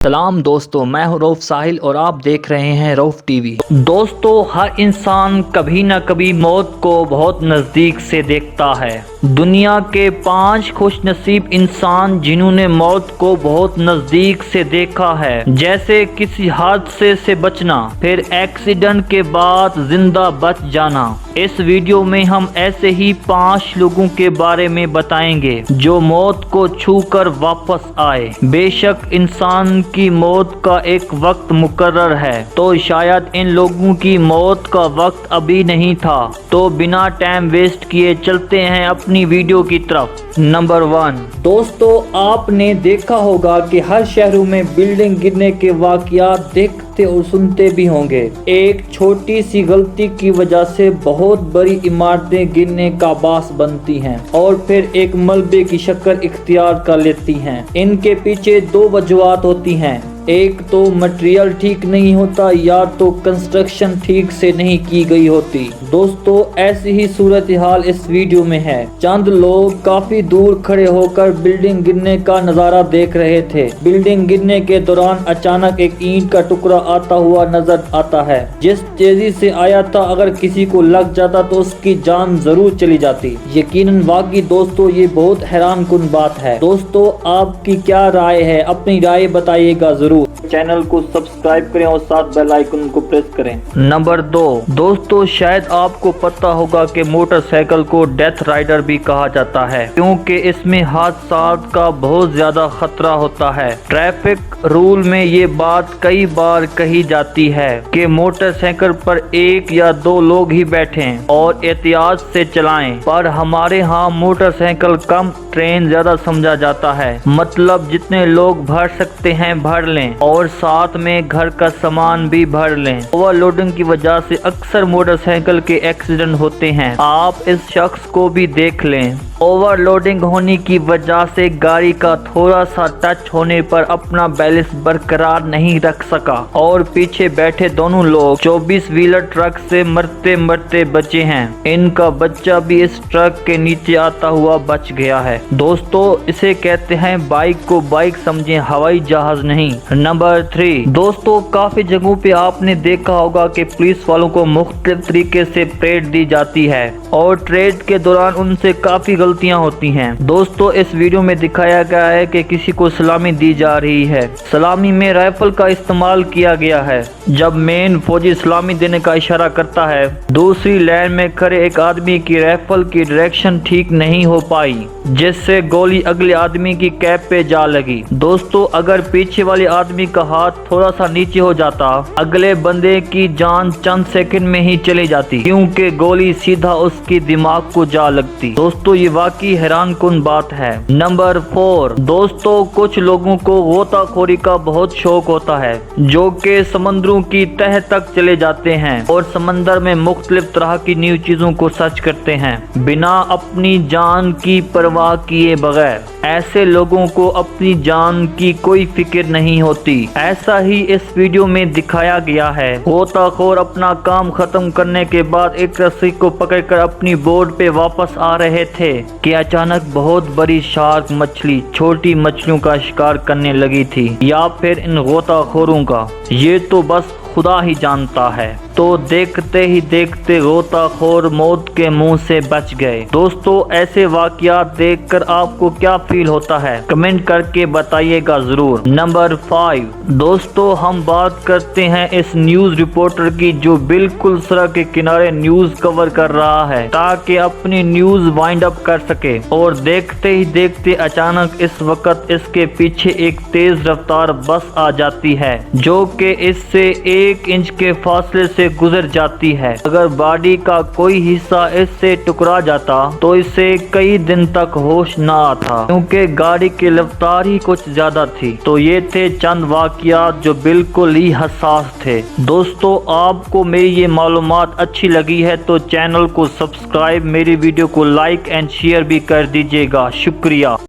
سلام دوستو، میں ہوں رؤف ساحل اور آپ دیکھ رہے ہیں رؤف ٹی وی۔ دوستو، ہر انسان کبھی نہ کبھی موت کو بہت نزدیک سے دیکھتا ہے۔ دنیا کے 5 خوش نصیب انسان جنہوں نے موت کو بہت نزدیک سے دیکھا ہے، جیسے کسی حادثے سے بچنا، پھر ایکسیڈنٹ کے بعد زندہ بچ جانا۔ اس ویڈیو میں ہم ایسے ہی 5 لوگوں کے بارے میں بتائیں گے جو موت کو چھو کر واپس آئے۔ بے شک انسان کی موت کا ایک وقت مقرر ہے، تو شاید ان لوگوں کی موت کا وقت ابھی نہیں تھا۔ تو بنا ٹائم ویسٹ کیے چلتے ہیں اپنی ویڈیو کی طرف۔ نمبر 1۔ دوستو، آپ نے دیکھا ہوگا کہ ہر شہروں میں بلڈنگ گرنے کے واقعات دیکھتے اور سنتے بھی ہوں گے۔ ایک چھوٹی سی غلطی کی وجہ سے بہت بڑی عمارتیں گرنے کا باعث بنتی ہیں اور پھر ایک ملبے کی شکل اختیار کر لیتی ہیں۔ ان کے پیچھے 2 وجوہات ہوتی ہیں، ایک تو مٹیریل ٹھیک نہیں ہوتا یا تو کنسٹرکشن ٹھیک سے نہیں کی گئی ہوتی۔ دوستو، ایسی ہی صورتحال اس ویڈیو میں ہے۔ چند لوگ کافی دور کھڑے ہو کر بلڈنگ گرنے کا نظارہ دیکھ رہے تھے۔ بلڈنگ گرنے کے دوران اچانک ایک اینٹ کا ٹکڑا آتا ہوا نظر آتا ہے۔ جس تیزی سے آیا تھا، اگر کسی کو لگ جاتا تو اس کی جان ضرور چلی جاتی۔ یقیناً واقعی دوستو یہ بہت حیران کن بات ہے۔ دوستو، آپ کی کیا رائے ہے؟ اپنی رائے بتائیے گا ضرور۔ چینل کو سبسکرائب کریں اور ساتھ بیل آئیکن کو پریس کریں۔ نمبر 2۔ دوستو، شاید آپ کو پتہ ہوگا کہ موٹر سائیکل کو ڈیتھ رائڈر بھی کہا جاتا ہے، کیونکہ اس میں حادثات کا بہت زیادہ خطرہ ہوتا ہے۔ ٹریفک رول میں یہ بات کئی بار کہی جاتی ہے کہ موٹر سائیکل پر 1 یا 2 لوگ ہی بیٹھیں اور احتیاط سے چلائیں، پر ہمارے ہاں موٹر سائیکل کم، ٹرین زیادہ سمجھا جاتا ہے۔ مطلب جتنے لوگ بھر سکتے ہیں بھر لیں اور ساتھ میں گھر کا سامان بھی بھر لیں۔ اوور لوڈنگ کی وجہ سے اکثر موٹر سائیکل کے ایکسیڈنٹ ہوتے ہیں۔ آپ اس شخص کو بھی دیکھ لیں، اوور لوڈنگ ہونے کی وجہ سے گاڑی کا تھوڑا سا ٹچ ہونے پر اپنا بیلنس برقرار نہیں رکھ سکا اور پیچھے بیٹھے دونوں لوگ 24 ویلر ٹرک سے مرتے مرتے بچے ہیں۔ ان کا بچہ بھی اس ٹرک کے نیچے آتا ہوا بچ گیا ہے۔ دوستو، اسے کہتے ہیں بائک کو بائک سمجھیں، ہوائی جہاز نہیں۔ نمبر 3۔ دوستو، کافی جگہوں پہ آپ نے دیکھا ہوگا کہ پولیس والوں کو مختلف طریقے سے پریڈ دی جاتی ہے اور ٹریڈ کے دوران ان سے کافی غلطیاں ہوتی ہیں۔ دوستو، اس ویڈیو میں دکھایا گیا ہے کہ کسی کو سلامی دی جا رہی ہے۔ سلامی میں رائفل کا استعمال کیا گیا ہے۔ جب مین فوجی سلامی دینے کا اشارہ کرتا ہے، دوسری لائن میں کھڑے ایک آدمی کی رائفل کی ڈائریکشن ٹھیک نہیں ہو پائی، جس سے گولی اگلے آدمی کی کیپ پہ جا لگی۔ دوستو، اگر پیچھے والے آدمی کا ہاتھ تھوڑا سا نیچے ہو جاتا، اگلے بندے کی جان چند سیکنڈ میں ہی چلی جاتی، کیونکہ گولی سیدھا اس کی دماغ کو جا لگتی۔ دوستو، یہ واقعی حیران کن بات ہے۔ نمبر 4۔ دوستو، کچھ لوگوں کو غوطہ خوری کا بہت شوق ہوتا ہے، جو کہ سمندروں کی تہہ تک چلے جاتے ہیں اور سمندر میں مختلف طرح کی نیو چیزوں کو سرچ کرتے ہیں، بنا اپنی جان کی پرواہ کیے بغیر۔ ایسے لوگوں کو اپنی جان کی کوئی فکر نہیں ہوتی۔ ایسا ہی اس ویڈیو میں دکھایا گیا ہے۔ غوطہ خور اپنا کام ختم کرنے کے بعد ایک رسی کو پکڑ کر اپنی بوٹ پہ واپس آ رہے تھے کہ اچانک بہت بڑی شارک مچھلی چھوٹی مچھلیوں کا شکار کرنے لگی تھی، یا پھر ان غوطہ خوروں کا، یہ تو بس خدا ہی جانتا ہے۔ تو دیکھتے ہی دیکھتے غوطہ خور موت کے منہ سے بچ گئے۔ دوستو، ایسے واقعات دیکھ کر آپ کو کیا فیل ہوتا ہے؟ کمنٹ کر کے بتائیے گا ضرور۔ نمبر 5۔ دوستو، ہم بات کرتے ہیں اس نیوز رپورٹر کی جو بالکل سڑک کے کنارے نیوز کور کر رہا ہے تاکہ اپنی نیوز وائنڈ اپ کر سکے، اور دیکھتے ہی دیکھتے اچانک اس وقت اس کے پیچھے ایک تیز رفتار بس آ جاتی ہے جو کہ اس سے 1 انچ کے فاصلے سے گزر جاتی ہے۔ اگر باڈی کا کوئی حصہ اس سے ٹکرا جاتا تو اسے کئی دن تک ہوش نہ آتا، کیونکہ گاڑی کی رفتار ہی کچھ زیادہ تھی۔ تو یہ تھے چند واقعات جو بالکل ہی حساس تھے۔ دوستو، آپ کو میری یہ معلومات اچھی لگی ہے تو چینل کو سبسکرائب، میری ویڈیو کو لائک اینڈ شیئر بھی کر دیجیے گا۔ شکریہ۔